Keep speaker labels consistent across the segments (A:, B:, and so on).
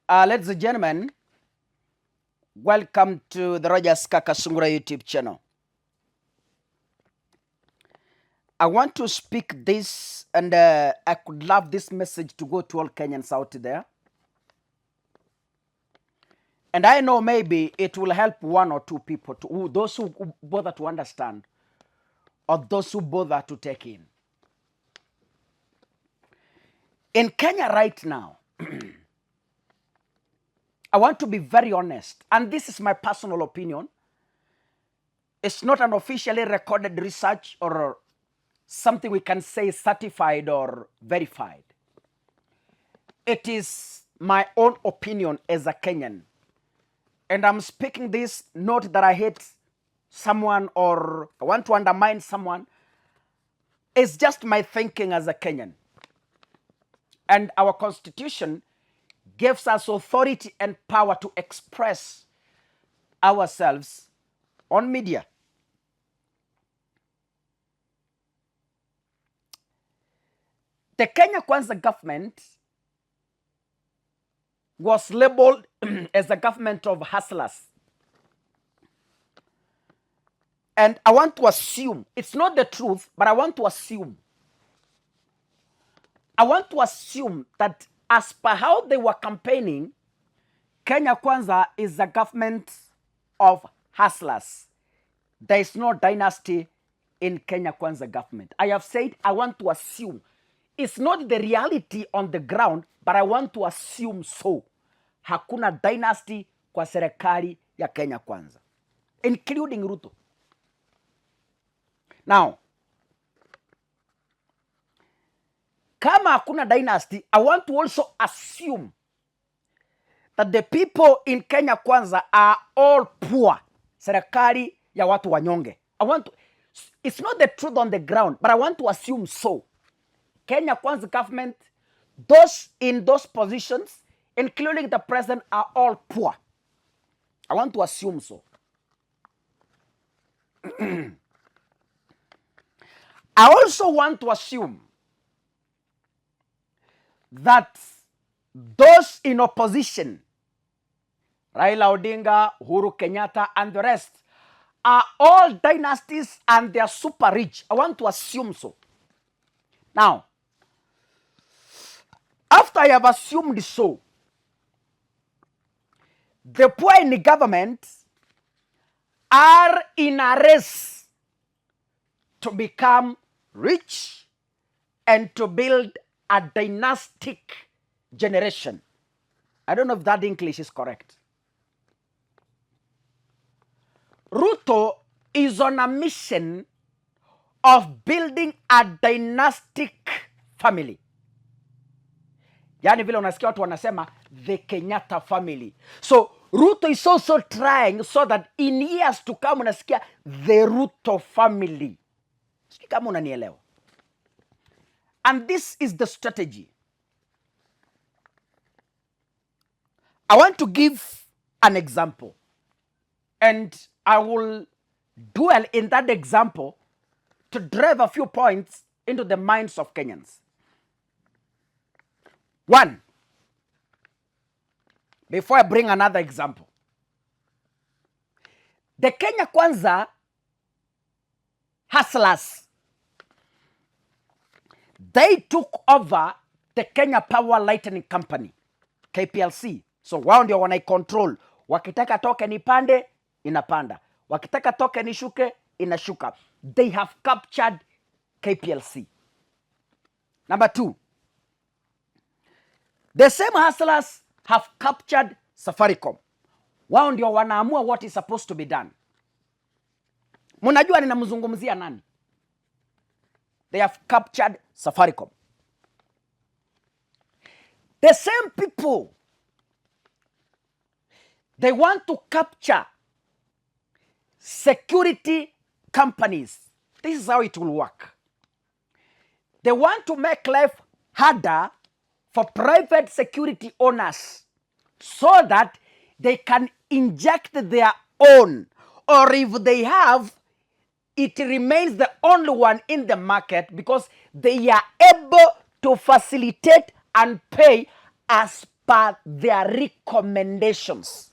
A: Ladies and gentlemen, welcome to the Rogers Kakasungura YouTube channel. I want to speak this, and I could love this message to go to all Kenyans out there. And I know maybe it will help one or two people, those who bother to understand, or those who bother to take in. In Kenya right now, I want to be very honest, and this is my personal opinion. It's not an officially recorded research or something we can say certified or verified. It is my own opinion as a Kenyan. And I'm speaking this not that I hate someone or I want to undermine someone. It's just my thinking as a Kenyan. And our constitution gives us authority and power to express ourselves on media. The Kenya Kwanza government was labeled as a government of hustlers. And I want to assume, it's not the truth, but I want to assume. I want to assume that as per how they were campaigning, Kenya Kwanza is a government of hustlers. There is no dynasty in Kenya Kwanza government. I have said I want to assume. It's not the reality on the ground, but I want to assume so. Hakuna dynasty kwa serikali ya Kenya Kwanza, including Ruto. Now, kama hakuna dynasty, I want to also assume that the people in Kenya Kwanza are all poor. Serikali ya watu wanyonge. It's not the truth on the ground, but I want to assume so. Kenya Kwanza government, those in those positions, including the president, are all poor. I want to assume so. I also want to assume that those in opposition, Raila Odinga, Uhuru Kenyatta, and the rest, are all dynasties and they are super rich. I want to assume so. Now, after I have assumed so, the poor in the government are in a race to become rich and to build a dynastic generation. I don't know if that English is correct. Ruto is on a mission of building a dynastic family. Yani vile unasikia watu wanasema the Kenyatta family. So Ruto is also trying so that in years to come unasikia the Ruto family. Siki kama unanielewa. And this is the strategy. I want to give an example. And I will dwell in that example to drive a few points into the minds of Kenyans. One, before I bring another example, the Kenya Kwanza hustlers, they took over the Kenya Power Lightning Company, KPLC. So wao ndio wanaicontrol. Wakitaka token ipande, inapanda. Wakitaka token ishuke, inashuka. They have captured KPLC. Number two, the same hustlers have captured Safaricom. Wao ndio wanaamua what is supposed to be done. Munajua ninamzungumzia nani? They have captured Safaricom. The same people, they want to capture security companies. This is how it will work. They want to make life harder for private security owners so that they can inject their own, or if they have, it remains the only one in the market because they are able to facilitate and pay as but their recommendations.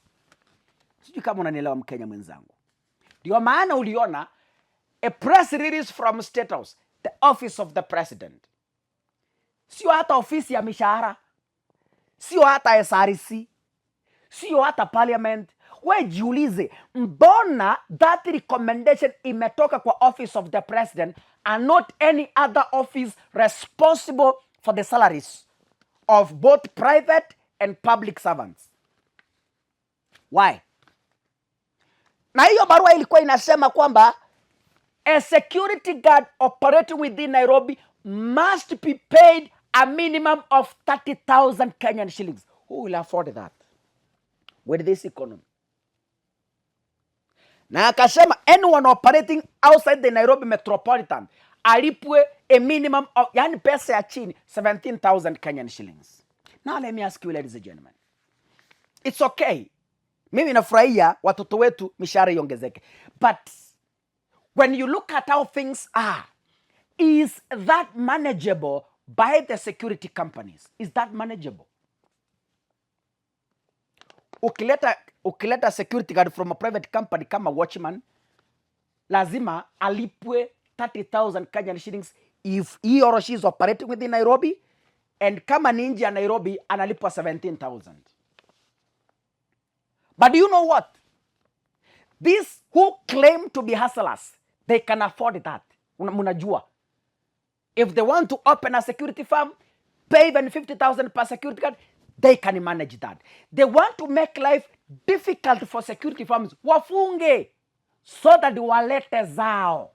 A: Sijui kama unanielewa Mkenya mwenzangu. Ndio maana uliona a press release from State House, the office of the president. Sio hata ofisi ya mishahara, sio hata SRC, sio hata parliament. We jiulize, mbona that recommendation imetoka kwa office of the president and not any other office responsible for the salaries of both private and public servants? Why? Na hiyo barua ilikuwa inasema kwamba a security guard operating within Nairobi must be paid a minimum of 30,000 Kenyan shillings. Who will afford that with this economy? Na akasema anyone operating outside the Nairobi metropolitan alipwe a minimum of, yani pesa ya chini, 17,000 Kenyan shillings. Now let me ask you, ladies and gentlemen. It's okay. Mimi nafurahia watoto wetu mishahara iongezeke. But when you look at how things are, is that manageable by the security companies? Is that manageable? Ukileta security guard from a private company kama watchman, lazima alipwe 30,000 Kenyan shillings if he or she is operating within Nairobi, and kama ni nje ya Nairobi analipwa 17,000. But do you know what? These who claim to be hustlers, they can afford that. Munajua. If they want to open a security firm, pay even 50,000 per security guard, they can manage that. They want to make life difficult for security firms. Wafunge. So that walete zao.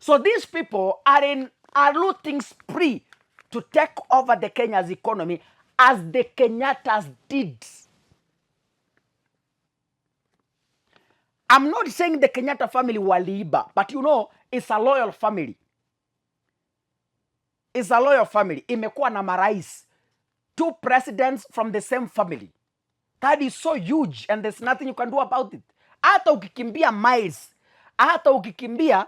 A: So these people are looting spree to take over the Kenya's economy as the Kenyatas did. I'm not saying the Kenyatta family waliiba, but you know, it's a loyal family. It's a loyal family. Imekuwa na marais. 2 presidents from the same family. That is so huge and there's nothing you can do about it. Hata ukikimbia miles, hata ukikimbia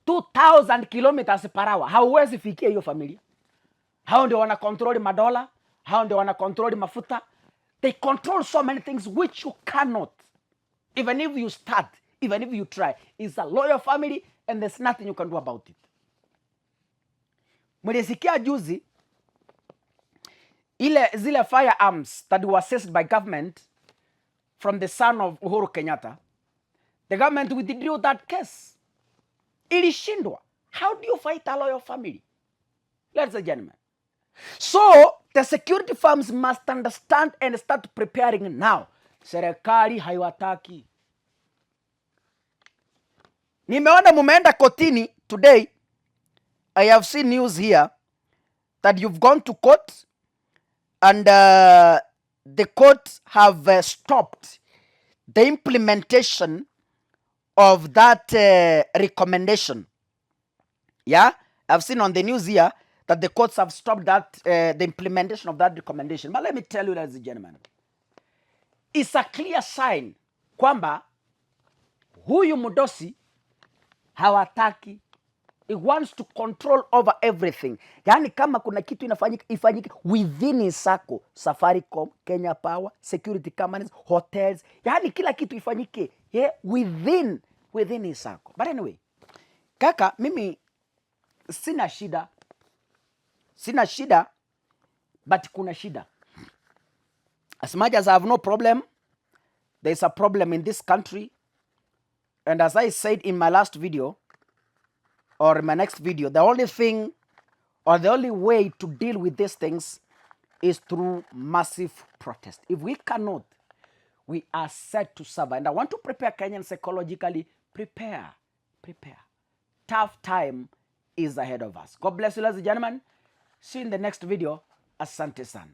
A: 2,000 kilometers per hour, hauwezi fikia hiyo familia. Hao ndio wana control madola, hao ndio wana control mafuta. They control so many things which you cannot. Even if you start, even if you try, it's a loyal family and there's nothing you can do about it. Mlisikia juzi zile firearms that were seized by government from the son of Uhuru Kenyatta. The government withdrew that case. Ilishindwa. How do you fight a loyal family? Ladies and gentlemen. So, the security firms must understand and start preparing now. Serikali haiwataki. Nimeona mumeenda kotini today. I have seen news here that you've gone to court and the court have stopped the implementation of that recommendation. Yeah, I've seen on the news here that the courts have stopped that the implementation of that recommendation. But let me tell you, ladies and gentlemen, it's a clear sign kwamba huyu Mudosi hawataki. He wants to control over everything. Yani kama kuna kitu ifanyike within his circle, Safaricom, Kenya Power, security companies, hotels, yani kila kitu ifanyike within his circle. But anyway, kaka, mimi sina shida, but kuna shida. As much as I have no problem, there is a problem in this country. And as I said in my last video, or in my next video, the only thing or the only way to deal with these things is through massive protest. If we cannot, we are set to suffer. And I want to prepare Kenyans psychologically. Prepare. Tough time is ahead of us. God bless you, ladies and gentlemen. See you in the next video. Asante sana.